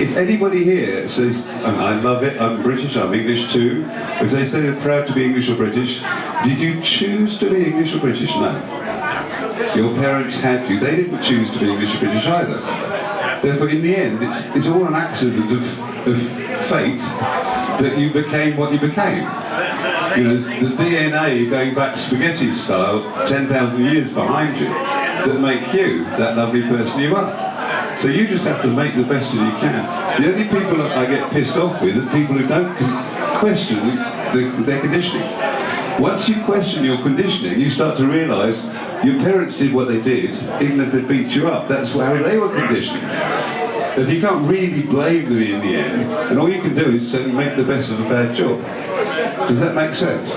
A: If anybody here says, I love it, I'm British, I'm English too, if they say they're proud to be English or British, did you choose to be English or British? No. Your parents had you. They didn't choose to be English or British either. Therefore, in the end, it's all an accident of fate that you became what you became. You know, the DNA going back spaghetti style, 10,000 years behind you, that make you that lovely person you are. So you just have to make the best that you can. The only people that I get pissed off with are people who don't question their conditioning. Once you question your conditioning, you start to realise your parents did what they did, even if they beat you up. That's how they were conditioned. If you can't really blame them in the end, and all you can do is make the best of a bad job. Does that make sense?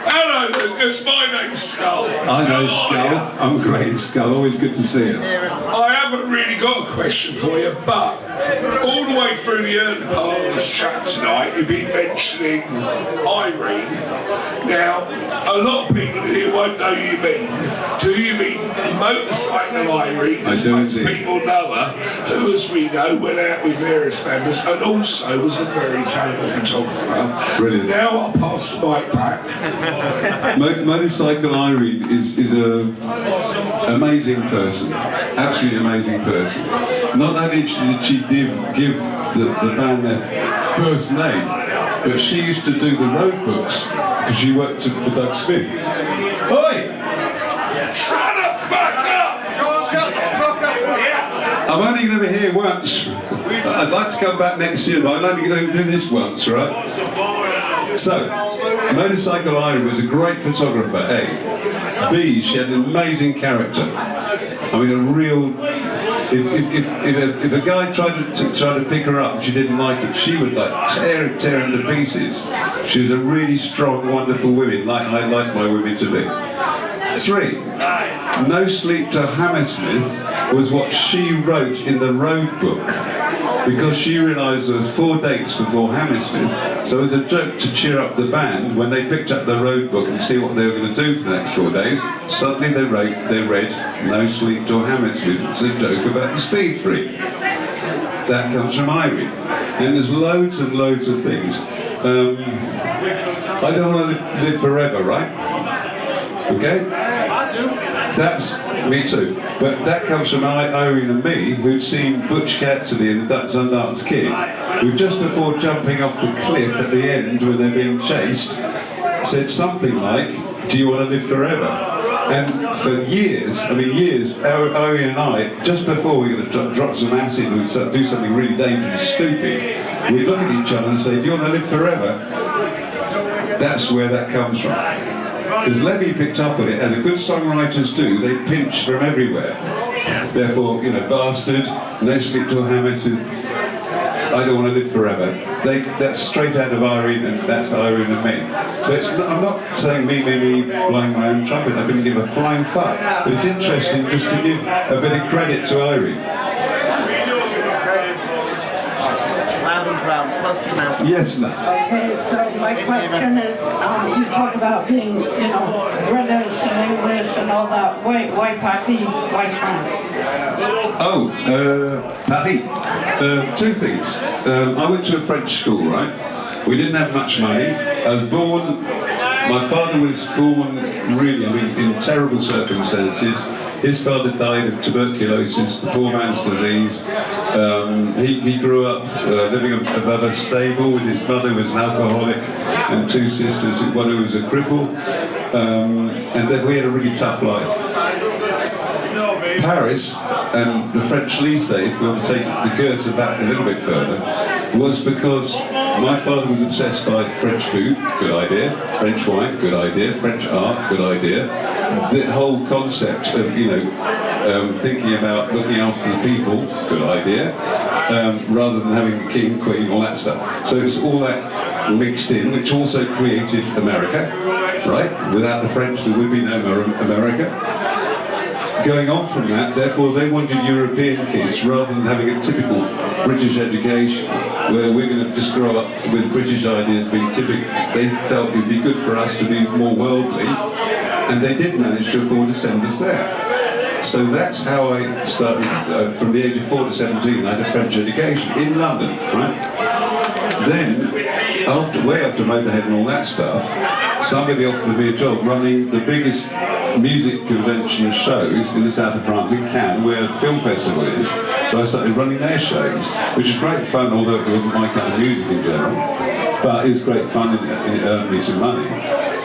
G: Hello Lucas, my name's Skull.
A: I know Skull. I'm great, Skull. Always good to see you.
G: I haven't really got a question for you, but all the way through the early part of this chat tonight, you've been mentioning Irene. Now, a lot of people here won't know who you mean. Do you mean Motorcycle Irene, as most people know her, who, as we know, went out with various members and also was a very talented photographer.
A: Brilliant.
G: Now I'll pass the mic back.
A: Motorcycle Irene is an amazing person, absolutely amazing person. Not only did she give the band their first name, but she used to do the road books because she worked for Doug Smith. Oi!
G: Shut the fuck up! Shut the fuck up!
A: I'm only going to be here once. I'd like to come back next year, but I'm only going to do this once, right? So, Motorcycle Irene was a great photographer, A. B, she had an amazing character. I mean, a real... If a guy tried to pick her up and she didn't like it, she would like tear him to pieces. She was a really strong, wonderful woman, like I like my women to be. 3. No Sleep Till Hammersmith was what she wrote in the road book because she realised there were 4 dates before Hammersmith, so as a joke to cheer up the band, when they picked up the road book and see what they were going to do for the next 4 days, suddenly they read No Sleep Till Hammersmith. It's a joke about the speed freak. That comes from Irene. And there's loads and loads of things. I don't want to live forever, right? Okay? That's me too. But that comes from Irene and me, who'd seen Butch Cassidy and the Ducks and Dance Kid, who just before jumping off the cliff at the end when they're being chased, said something like, "Do you want to live forever?" And for years, Irene and I, just before we were going to drop some acid and do something really dangerous, stupid, we'd look at each other and say, "Do you want to live forever?" That's where that comes from. Because Lemmy picked up on it, as a good songwriters do, they pinch from everywhere. Therefore, Bastard, No Sleep Till Hammersmith, I Don't Want to Live Forever. That's straight out of Irene, and that's Irene and me. So I'm not saying me, blowing my own trumpet, I couldn't give a flying fuck. But it's interesting just to give a bit of credit to Irene.
H: Loud and proud, close to mouth.
A: Yes, no.
I: Okay, so my question is, you talk about being, British and English and all that. Why Paris? Why France?
A: Paris. 2 things. I went to a French school, right? We didn't have much money. My father was born really, in terrible circumstances. His father died of tuberculosis, the poor man's disease. He grew up living above a stable with his mother, who was an alcoholic. and two sisters, one who was a cripple, and then we had a really tough life. Paris and the French Lycée, if we want to take the cursor back a little bit further, was because my father was obsessed by French food, good idea, French wine, good idea, French art, good idea. The whole concept of, thinking about looking after the people, good idea, rather than having the king, queen, all that stuff. So it's all that mixed in, which also created America, right? Without the French, there would be no America. Going on from that, therefore, they wanted European kids rather than having a typical British education, where we're going to just grow up with British ideas being typical. They felt it would be good for us to be more worldly, and they did manage to afford to send us there. So that's how I started, from the age of 4 to 17, I had a French education in London, right? Then, way after Motorhead and all that stuff, somebody offered me a job running the biggest music convention shows in the south of France, in Cannes, where the film festival is. So I started running their shows, which is great fun, although it wasn't my kind of music in general. But it was great fun and it earned me some money.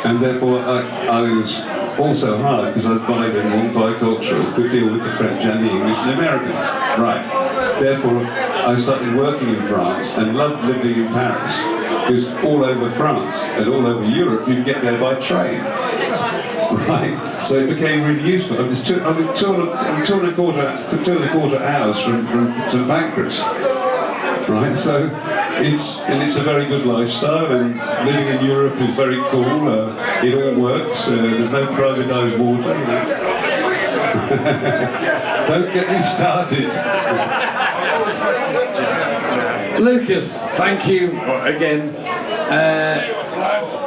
A: And therefore I was also hard, because I was bilingual, bicultural, could deal with the French and the English and the Americans. Right. Therefore, I started working in France and loved living in Paris, because all over France and all over Europe, you can get there by train. Right, so it became really useful. I'm 2.25 hours from St Pancras. Right, so it's a very good lifestyle, and living in Europe is very cool. It all works. There's no privatised water. Don't get me started.
D: Lucas, thank you again.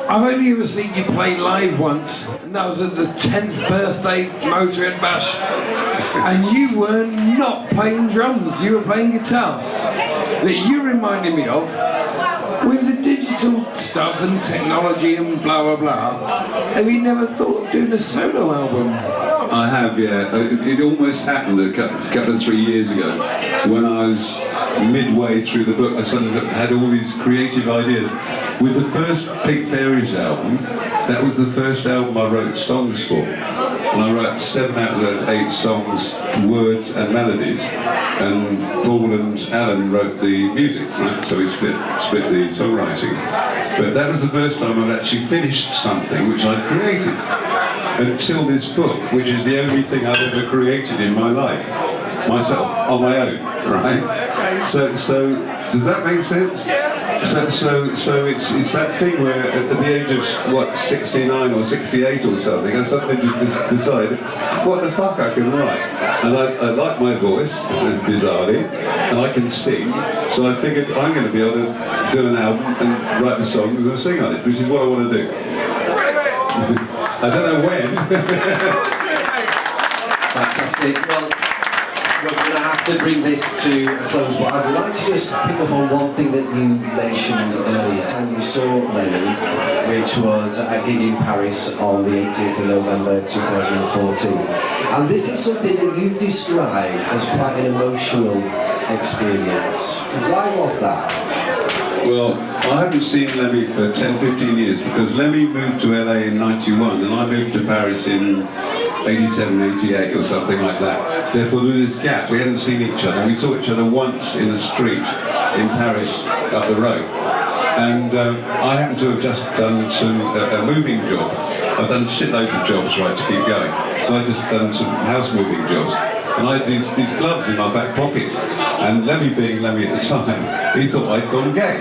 D: I've only ever seen you play live once, and that was at the 10th birthday Motorhead Bash. And you were not playing drums, you were playing guitar. That you reminded me of, with the digital stuff and technology and blah blah blah, have you never thought of doing a solo album?
A: I have, yeah. It almost happened a couple of 3 years ago, when I was midway through the book. I suddenly had all these creative ideas. With the first Pink Fairies album, that was the first album I wrote songs for. And I wrote 7 out of those 8 songs, words and melodies. And Paul and Alan wrote the music, right? So we split the songwriting. But that was the first time I'd actually finished something which I'd created. Until this book, which is the only thing I've ever created in my life, myself, on my own, right? So does that make sense? So it's that thing where at the age of 69 or 68 or something, I suddenly decided, what the fuck, I can write, and I like my voice, bizarrely, and I can sing. So I figured I'm going to be able to do an album and write the songs and sing on it, which is what I want to do. I don't know when.
B: Fantastic. Well, we're going to have to bring this to a close, but I'd like to just pick up on one thing that you mentioned earlier. The time you saw Lenny, which was a gig in Paris on the 18th of November 2014. And this is something that you've described as quite an emotional experience. Why was that?
A: Well, I haven't seen Lemmy for 10, 15 years, because Lemmy moved to LA in 91 and I moved to Paris in 87, 88 or something like that. Therefore, there was this gap. We hadn't seen each other. We saw each other once in a street in Paris up the road. And I happened to have just done a moving job. I've done shitloads of jobs, right, to keep going. So I just done some house moving jobs. And I had these gloves in my back pocket. And Lemmy, being Lemmy at the time, he thought I'd gone gay,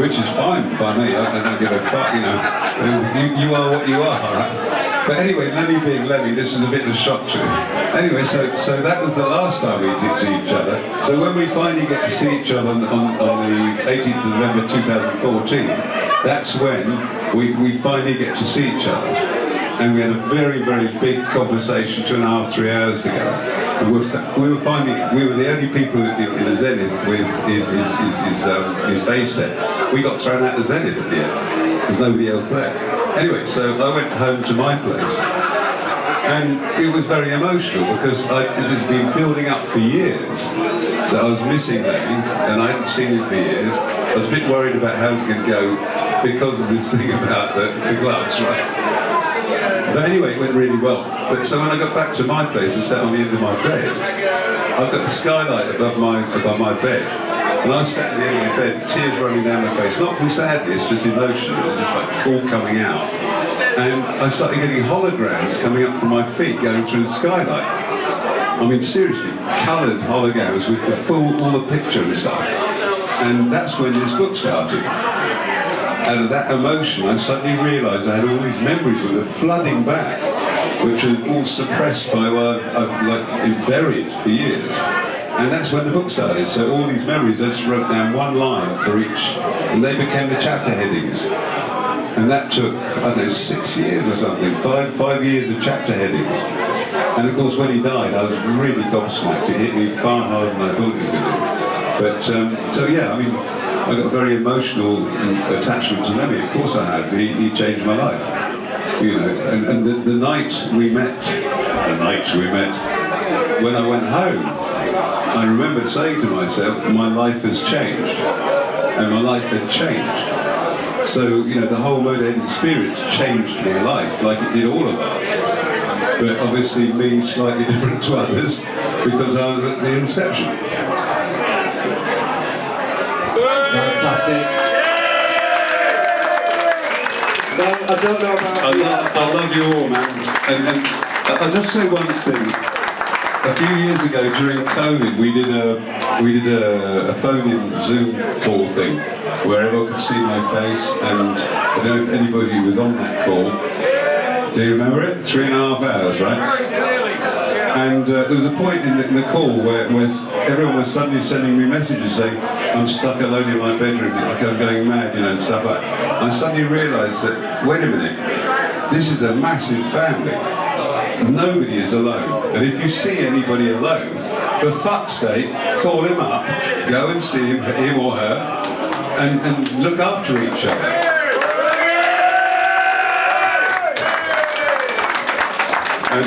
A: which is fine by me. I don't give a fuck, you know. You are what you are, right? But anyway, Lemmy being Lemmy, this is a bit of a shock to him. Anyway, so that was the last time we did see each other. So when we finally get to see each other on the 18th of November 2014, that's when we finally get to see each other. And we had a very, very big conversation, 2.5, 3 hours together. And we were the only people in the Zenith with his bass deck. We got thrown out of Zenith at the end. There's nobody else there. Anyway, so I went home to my place. And it was very emotional, because it had been building up for years that I was missing Lemmy, and I hadn't seen him for years. I was a bit worried about how it was going to go, because of this thing about the gloves, right? But anyway, it went really well. But so when I got back to my place and sat on the end of my bed, I've got the skylight above my bed. And I sat at the end of my bed, tears running down my face, not from sadness, just emotion, just like all coming out. And I started getting holograms coming up from my feet, going through the skylight. I mean, seriously, coloured holograms with all the picture and stuff. And that's when this book started. Out of that emotion, I suddenly realised I had all these memories that were flooding back, which were all suppressed by what I've like been buried for years. And that's when the book started. So all these memories, I just wrote down one line for each, and they became the chapter headings. And that took, I don't know, 6 years or something, five years of chapter headings. And of course, when he died, I was really gobsmacked. It hit me far harder than I thought it was going to do. But, so yeah, I mean, I got a very emotional attachment to Lemmy. Of course I have. He changed my life. You know, and the night we met, when I went home, I remember saying to myself, my life has changed. And my life had changed. So, you know, the whole Motorhead experience changed my life, like it did all of us. But obviously me slightly different to others, because I was at the inception.
B: Fantastic. Well, I don't know about
A: I love you all, man. And I'll just say one thing. A few years ago during COVID, we did a phone-in Zoom call thing where everyone could see my face, and I don't know if anybody was on that call. Do you remember it? 3.5 hours, right? And there was a point in the call where everyone was suddenly sending me messages saying, I'm stuck alone in my bedroom, like I'm going mad, you know, and stuff like that. I suddenly realised that, wait a minute, this is a massive family. Nobody is alone. And if you see anybody alone, for fuck's sake, call him up, go and see him or her, and look after each other. And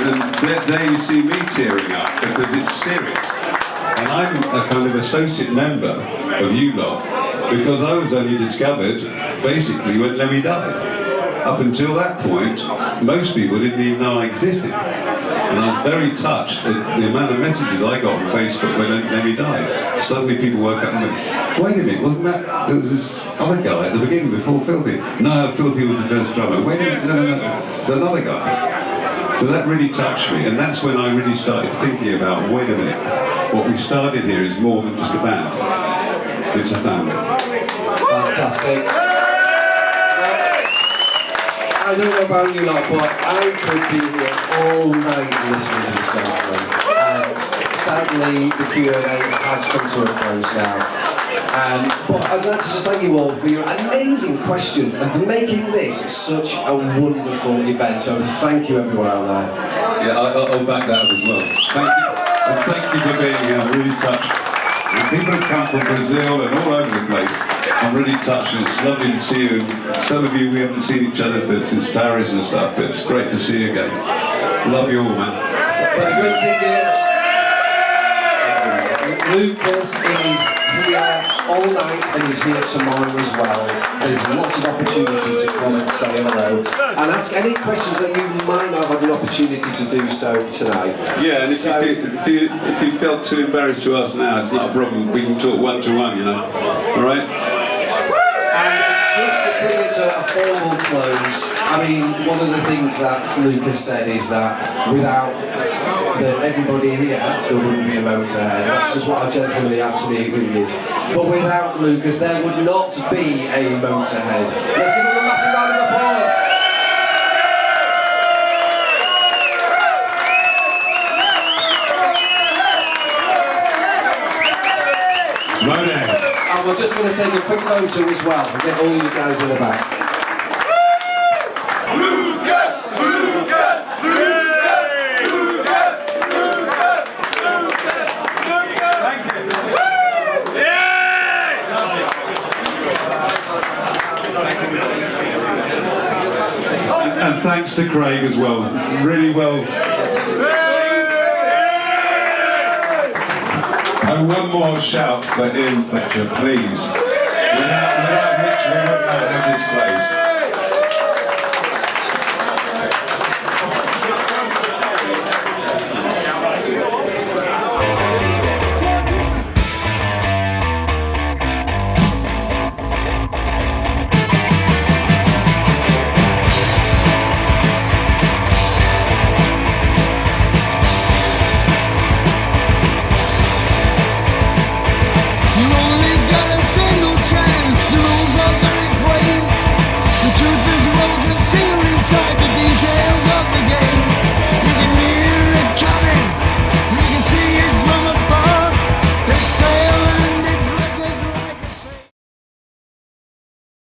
A: there you see me tearing up, because it's serious. And I'm a kind of associate member of you lot, because I was only discovered, basically, when Lemmy died. Up until that point, most people didn't even know I existed. And I was very touched at the amount of messages I got on Facebook when Lemmy died. Suddenly people woke up and went, wait a minute, wasn't that, there was this other guy at the beginning before Filthy? No, Filthy was the first drummer. Wait a minute, no, it's another guy. So that really touched me, and that's when I really started thinking about, wait a minute, what we started here is more than just a band. It's a family.
B: Fantastic. I don't know about you lot, but I could be here all night listening to this gentleman. And sadly, the Q&A has come to a close now. But I'd like to just thank you all for your amazing questions and for making this such a wonderful event. So thank you everyone out there.
A: Yeah, I'll back that up as well. Thank you. And thank you for being here. I'm really touched. And people have come from Brazil and all over the place. I'm really touched, and it's lovely to see you. And some of you, we haven't seen each other since Paris and stuff, but it's great to see you again. Love you all, man.
B: But the great thing is, Lucas is here all night and he's here tomorrow as well. There's lots of opportunity to come and say hello and ask any questions that you might not have had an opportunity to do so tonight.
A: Yeah, and if you felt too embarrassed to ask now, it's not a problem. We can talk one-to-one, you know. All right?
B: And just to bring it to a formal close, I mean, one of the things that Lucas said is that without everybody here, there wouldn't be a Motorhead. That's just what our gentlemanly absolutely is. But without Lucas, there would not be a Motorhead. Let's give him a massive round of applause.
A: Motorhead.
B: And we're just going to take a quick photo as well and get all you guys in the back.
A: And thanks to Craig as well. Really well. And one more shout for Ian Fletcher, please. Without Mitch, we wouldn't have this place.